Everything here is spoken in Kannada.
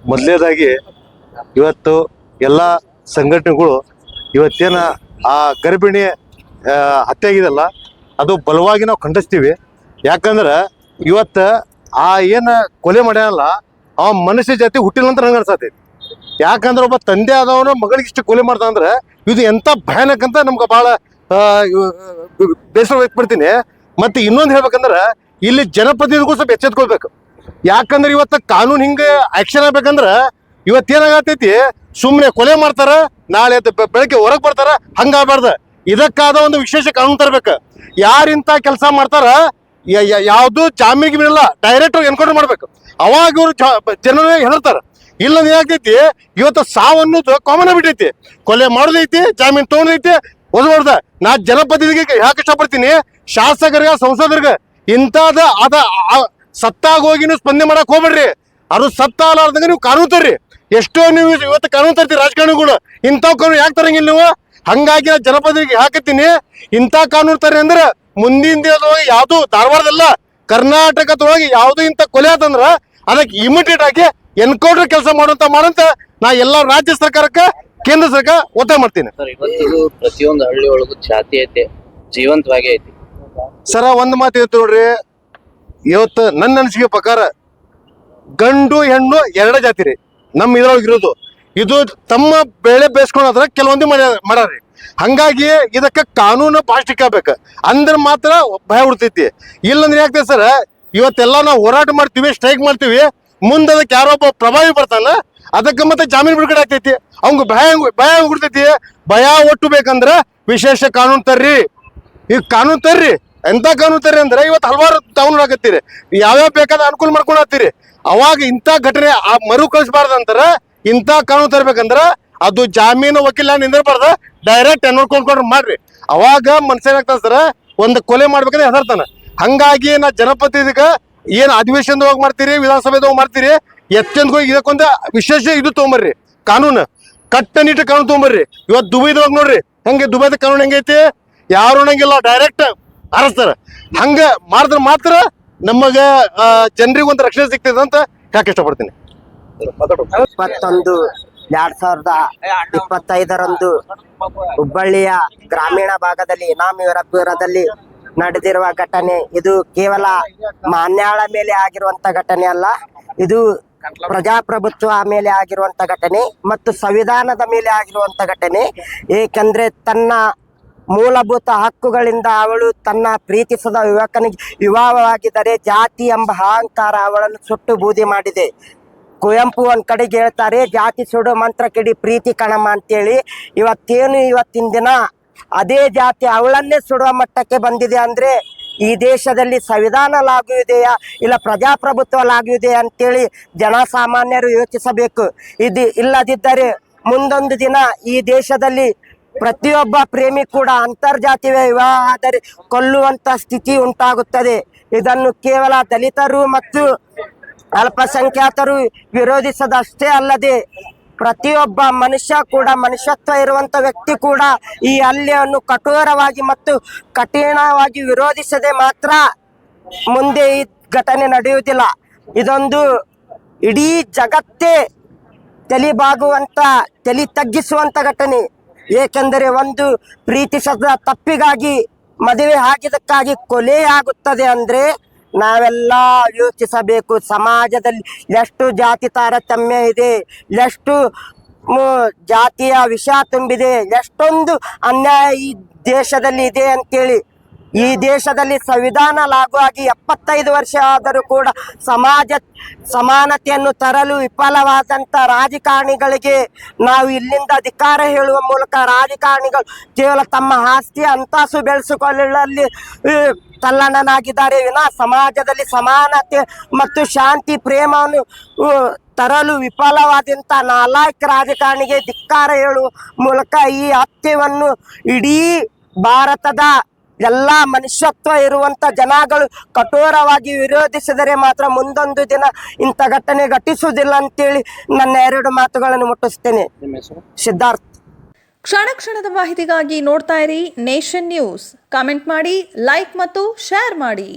ಮೊದಲನೇದಾಗಿ ಇವತ್ತು ಎಲ್ಲ ಸಂಘಟನೆಗಳು ಇವತ್ತೇನ ಆ ಗರ್ಭಿಣಿ ಹತ್ಯೆ ಆಗಿದೆಲ್ಲ ಅದು ಬಲವಾಗಿ ನಾವು ಖಂಡಿಸ್ತೀವಿ. ಯಾಕಂದ್ರೆ ಇವತ್ತು ಆ ಏನು ಕೊಲೆ ಮಾಡ್ಯಾನಲ್ಲ ಆ ಮನುಷ್ಯ ಜಾತಿ ಹುಟ್ಟಿಲ್ಲ ಅಂತ ನಂಗೆ ಅನ್ಸತೈತಿ. ಯಾಕಂದ್ರೆ ಒಬ್ಬ ತಂದೆ ಆದವನು ಮಗಳಿಗೆ ಇಷ್ಟು ಕೊಲೆ ಮಾಡ್ತಾನಂದ್ರೆ ಇದು ಎಂಥ ಭಯಾನಕ ಅಂತ ನಮ್ಗೆ ಭಾಳ ಬೇಸರ ವ್ಯಕ್ತಪಡ್ತೀನಿ. ಮತ್ತು ಇನ್ನೊಂದು ಹೇಳ್ಬೇಕಂದ್ರೆ ಇಲ್ಲಿ ಜನಪ್ರತಿನಿಧಿಗಳು ಸ್ವಲ್ಪ ಎಚ್ಚೆತ್ಕೊಳ್ಬೇಕು. ಯಾಕಂದ್ರೆ ಇವತ್ತು ಕಾನೂನು ಹಿಂಗೆ ಆಕ್ಷನ್ ಆಗ್ಬೇಕಂದ್ರೆ ಇವತ್ತೇನಾಗತೈತಿ, ಸುಮ್ಮನೆ ಕೊಲೆ ಮಾಡ್ತಾರ, ನಾಳೆ ಬೆಳಗ್ಗೆ ಹೊರಗೆ ಬರ್ತಾರ, ಹಂಗಾಗಬಾರ್ದು. ಇದಕ್ಕಾದ ಒಂದು ವಿಶೇಷ ಕಾನೂನು ತರಬೇಕು. ಯಾರಿಂತ ಕೆಲಸ ಮಾಡ್ತಾರ ಯಾವುದು ಜಾಮೀನಿಗೆ ಬಿಡಲ್ಲ, ಡೈರೆಕ್ಟ್ ಎನ್ಕೌಂಟರ್ ಮಾಡ್ಬೇಕು. ಅವಾಗ ಇವರು ಜನರೇ ಹೆದರ್ತಾರ. ಇಲ್ಲಂದ್ರೆ ಏನಾಗ್ತೈತಿ, ಇವತ್ತು ಸಾವು ಅನ್ನೋದು ಕಾಮನ್ ಆಗ್ಬಿಟ್ಟೈತಿ. ಕೊಲೆ ಮಾಡೋದೈತಿ, ಜಾಮೀನು ತೊಗೊಂಡೈತಿ, ಓದಬಾರ್ದ. ನಾ ಜನಪ್ರತಿನಿಧಿಗೆ ಯಾಕೆ ಇಷ್ಟಪಡ್ತೀನಿ, ಶಾಸಕರಿಗೆ ಸಂಸದರಿಗೆ ಇಂಥದ ಸತ್ತಾಗ ಹೋಗಿ ನೀವು ಸ್ಪಂದನೆ ಮಾಡಕ್ ಹೋಗ್ಬೇಡ್ರಿ. ಅದು ಸತ್ತ ಅಲಾರ್ದಂಗೆ ನೀವು ಕಾನೂನು ತರ್ರಿ. ಎಷ್ಟೋ ನೀವು ಇವತ್ತು ಕಾನೂನು ತರ್ತೀರಿ, ರಾಜಕಾರಣಿಗಳು ಇಂಥ ಕಾನೂನು ಯಾಕೆ ತರಂಗಿಲ್ಲ ನೀವು? ಹಂಗಾಗಿ ನಾ ಜನಪ್ರತಿನಿಧಿಗೆ ಹಾಕತ್ತೀನಿ, ಇಂಥ ಕಾನೂನು ತರ್ರಿ. ಅಂದ್ರೆ ಮುಂದಿನ ದಿನದೊಳಗೆ ಯಾವುದು ಧಾರವಾಡದಲ್ಲ ಕರ್ನಾಟಕದೊಳಗೆ ಯಾವುದು ಇಂಥ ಕೊಲೆ ಆತಂದ್ರ ಅದಕ್ಕೆ ಇಮಿಡಿಯೇಟ್ ಆಗಿ ಎನ್ಕೌಂಟರ್ ಕೆಲಸ ಮಾಡಂತ ನಾ ಎಲ್ಲ ರಾಜ್ಯ ಸರ್ಕಾರಕ್ಕೆ ಕೇಂದ್ರ ಸರ್ಕಾರ ಒತ್ತಾಯ ಮಾಡ್ತೀನಿ. ಪ್ರತಿಯೊಂದು ಹಳ್ಳಿ ಒಳಗೂ ಜಾತಿ ಐತೆ, ಜೀವಂತವಾಗಿ ಐತಿ ಸರ. ಒಂದು ಮಾತು ಹೇಳ್ತು ನೋಡ್ರಿ, ಇವತ್ತು ನನ್ನ ಅನಿಸಿಕೆ ಪ್ರಕಾರ ಗಂಡು ಹೆಣ್ಣು ಎರಡೇ ಜಾತಿ ರೀ ನಮ್ಮ ಇದ್ರೊಳಗೆ ಇರೋದು. ಇದು ತಮ್ಮ ಬೆಳೆ ಬೇಯಿಸ್ಕೊಳೋದ್ರ ಕೆಲವೊಂದು ಮಾಡ್ಯಾರಿ. ಹಂಗಾಗಿ ಇದಕ್ಕೆ ಕಾನೂನು ಪಾಸ್ಟಿಕ್ ಆಗ್ಬೇಕು, ಅಂದ್ರೆ ಮಾತ್ರ ಭಯ ಉಡ್ತೈತಿ. ಇಲ್ಲಂದ್ರೆ ಯಾಕ್ತದೆ ಸರ್, ಇವತ್ತೆಲ್ಲ ನಾವು ಹೋರಾಟ ಮಾಡ್ತೀವಿ, ಸ್ಟ್ರೈಕ್ ಮಾಡ್ತೀವಿ, ಮುಂದೆ ಅದಕ್ಕೆ ಯಾರೊಬ್ಬ ಪ್ರಭಾವಿ ಬರ್ತಾನ, ಅದಕ್ಕೆ ಮತ್ತೆ ಜಾಮೀನು ಬಿಡುಗಡೆ ಆಗ್ತೈತಿ. ಅವಂಗ ಭಯ ಉಡ್ತೈತಿ. ಭಯ ಒಟ್ಟಬೇಕಂದ್ರೆ ವಿಶೇಷ ಕಾನೂನು ತರ್ರಿ. ಈಗ ಕಾನೂನು ತರ್ರಿ. ಎಂತ ಕಾನೂನು ತರ್ರಿ ಅಂದ್ರೆ ಇವತ್ತು ಹಲವಾರು ಕಾನೂನು ಹಾಕತ್ತೀರಿ, ಯಾವ್ಯಾವ ಬೇಕಾದ ಅನುಕೂಲ ಮಾಡ್ಕೊಂಡು ಹಾಕ್ತೀರಿ. ಅವಾಗ ಇಂಥ ಘಟನೆ ಮರು ಕಳಿಸ್ಬಾರ್ದಂತಾರ. ಇಂಥ ಕಾನೂನು ತರ್ಬೇಕಂದ್ರ ಅದು ಜಾಮೀನು ವಕೀಲ ನಿಂದಿರಬಾರ್ದ, ಡೈರೆಕ್ಟ್ ಎನ್ಕೌಂಟರ್ ಮಾಡ್ರಿ. ಅವಾಗ ಮನುಷ್ಯನಾಗ್ತಾನ ಸರ, ಒಂದು ಕೊಲೆ ಮಾಡ್ಬೇಕಂದ್ರೆ ಹೆದರ್ತಾನ. ಹಂಗಾಗಿ ನಾ ಜನಪ್ರತಿನಿಧಿಗ ಏನ್ ಅಧಿವೇಶನದಾಗ ಮಾಡ್ತೀರಿ, ವಿಧಾನಸಭೆದಾಗ ಮಾಡ್ತೀರಿ, ಎಚ್ಚೆಂದ್ ಹೋಗಿ ಇದಕ್ಕೊಂದು ವಿಶೇಷ ಇದು ತೊಗೊಂಬರ್ರಿ, ಕಾನೂನು ಕಟ್ಟನಿಟ್ಟು ಕಾನೂನು ತೊಗೊಂಬರ್ರಿ. ಇವತ್ತು ದುಬೈದಾಗ ನೋಡ್ರಿ ಹಂಗೆ, ದುಬೈದ ಕಾನೂನು ಹೆಂಗೈತಿ, ಯಾರು ಅನ್ನಂಗಿಲ್ಲ, ಡೈರೆಕ್ಟ್ ಅರಸ್ತಾರ. ಹಂಗ ಮಾಡಿದ್ರೆ ಮಾತ್ರ ನಮಗ ಜನರಿಗೆ ಒಂದು ರಕ್ಷಣೆ ಸಿಗ್ತದೆ ಅಂತ ಯಾಕೆ ಇಷ್ಟಪಡ್ತೀನಿ. 21/2025 ಹುಬ್ಬಳ್ಳಿಯ ಗ್ರಾಮೀಣ ಭಾಗದಲ್ಲಿ ಇನಾಮಪುರದಲ್ಲಿ ನಡೆದಿರುವ ಘಟನೆ ಇದು ಕೇವಲ ಮಾನ್ಯಾಳ ಮೇಲೆ ಆಗಿರುವಂತ ಘಟನೆ ಅಲ್ಲ, ಇದು ಪ್ರಜಾಪ್ರಭುತ್ವ ಮೇಲೆ ಆಗಿರುವಂತ ಘಟನೆ ಮತ್ತು ಸಂವಿಧಾನದ ಮೇಲೆ ಆಗಿರುವಂತ ಘಟನೆ. ಏಕೆಂದ್ರೆ ತನ್ನ ಮೂಲಭೂತ ಹಕ್ಕುಗಳಿಂದ ಅವಳು ತನ್ನ ಪ್ರೀತಿಸದ ಯುವಕನಿಗೆ ವಿವಾಹವಾಗಿದ್ದರೆ ಜಾತಿ ಎಂಬ ಅಹಂಕಾರ ಅವಳನ್ನು ಸುಟ್ಟು ಬೂದಿ ಮಾಡಿದೆ. ಕುವೆಂಪು ಒಂದ್ ಕಡೆಗೆ ಹೇಳ್ತಾರೆ, ಜಾತಿ ಸುಡು ಮಂತ್ರ ಕಿಡಿ ಪ್ರೀತಿ ಕಣಮ್ಮ ಅಂತೇಳಿ. ಇವತ್ತಿನ ದಿನ ಅದೇ ಜಾತಿ ಅವಳನ್ನೇ ಸುಡುವ ಮಟ್ಟಕ್ಕೆ ಬಂದಿದೆ. ಅಂದ್ರೆ ಈ ದೇಶದಲ್ಲಿ ಸಂವಿಧಾನ ಲಾಗು ಇದೆಯಾ, ಇಲ್ಲ ಪ್ರಜಾಪ್ರಭುತ್ವ ಲಾಗು ಇದೆಯಾ ಅಂತೇಳಿ ಜನಸಾಮಾನ್ಯರು ಯೋಚಿಸಬೇಕು. ಇಲ್ಲದಿದ್ದರೆ ಮುಂದೊಂದು ದಿನ ಈ ದೇಶದಲ್ಲಿ ಪ್ರತಿಯೊಬ್ಬ ಪ್ರೇಮಿ ಕೂಡ ಅಂತರ್ಜಾತೀಯ ವಿವಾಹ ಆದರೆ ಕೊಲ್ಲುವಂತ ಸ್ಥಿತಿ ಉಂಟಾಗುತ್ತದೆ. ಇದನ್ನು ಕೇವಲ ದಲಿತರು ಮತ್ತು ಅಲ್ಪಸಂಖ್ಯಾತರು ವಿರೋಧಿಸದಷ್ಟೇ ಅಲ್ಲದೆ ಪ್ರತಿಯೊಬ್ಬ ಮನುಷ್ಯ ಕೂಡ, ಮನುಷ್ಯತ್ವ ಇರುವಂತ ವ್ಯಕ್ತಿ ಕೂಡ ಈ ಹಲ್ಲೆಯನ್ನು ಕಠೋರವಾಗಿ ಮತ್ತು ಕಠಿಣವಾಗಿ ವಿರೋಧಿಸದೆ ಮಾತ್ರ ಮುಂದೆ ಈ ಘಟನೆ ನಡೆಯುವುದಿಲ್ಲ. ಇದೊಂದು ಇಡೀ ಜಗತ್ತೇ ತಲೆ ತಗ್ಗಿಸುವಂತ ಘಟನೆ. ಏಕೆಂದರೆ ಒಂದು ಪ್ರೀತಿಸದ ತಪ್ಪಿಗಾಗಿ, ಮದುವೆ ಆಗಿದ್ದಕ್ಕಾಗಿ ಕೊಲೆ ಆಗುತ್ತದೆ ಅಂದ್ರೆ ನಾವೆಲ್ಲ ಯೋಚಿಸಬೇಕು. ಸಮಾಜದಲ್ಲಿ ಎಷ್ಟು ಜಾತಿ ತಾರತಮ್ಯ ಇದೆ, ಎಷ್ಟು ಜಾತಿಯ ವಿಷ ತುಂಬಿದೆ, ಎಷ್ಟೊಂದು ಅನ್ಯಾಯ ಈ ದೇಶದಲ್ಲಿ ಇದೆ ಅಂತೇಳಿ. ಈ ದೇಶದಲ್ಲಿ ಸಂವಿಧಾನ ಲಾಗು ಆಗಿ 75 ವರ್ಷ ಆದರೂ ಕೂಡ ಸಮಾನತೆಯನ್ನು ತರಲು ವಿಫಲವಾದಂತ ರಾಜಕಾರಣಿಗಳಿಗೆ ನಾವು ಇಲ್ಲಿಂದ ಧಿಕ್ಕಾರ ಹೇಳುವ ಮೂಲಕ, ರಾಜಕಾರಣಿಗಳು ಕೇವಲ ತಮ್ಮ ಆಸ್ತಿ ಅಂತಾಸು ಬೆಳೆಸಿಕೊಳ್ಳಲಿ ತಲ್ಲಣನಾಗಿದ್ದಾರೆ ವಿನ ಸಮಾಜದಲ್ಲಿ ಸಮಾನತೆ ಮತ್ತು ಶಾಂತಿ ಪ್ರೇಮವನ್ನು ತರಲು ವಿಫಲವಾದಂತ ನಾಲಾಯಕ ರಾಜಕಾರಣಿಗೆ ಧಿಕ್ಕಾರ ಹೇಳುವ ಮೂಲಕ ಈ ಹತ್ಯೆಯನ್ನು ಇಡೀ ಭಾರತದ ಎಲ್ಲ ಮನುಷ್ಯತ್ವ ಇರುವಂತ ಜನಗಳು ಕಠೋರವಾಗಿ ವಿರೋಧಿಸಿದರೆ ಮಾತ್ರ ಮುಂದೊಂದು ದಿನ ಇಂಥ ಘಟನೆ ಘಟಿಸುವುದಿಲ್ಲ ಅಂತೇಳಿ ನನ್ನ 2 ಮಾತುಗಳನ್ನು ಮುಟ್ಟಿಸ್ತೇನೆ. ಸಿದ್ಧಾರ್ಥ್. ಕ್ಷಣ ಕ್ಷಣದ ಮಾಹಿತಿಗಾಗಿ ನೋಡ್ತಾ ಇರಿ ನೇಷನ್ ನ್ಯೂಸ್. ಕಾಮೆಂಟ್ ಮಾಡಿ, ಲೈಕ್ ಮತ್ತು ಶೇರ್ ಮಾಡಿ.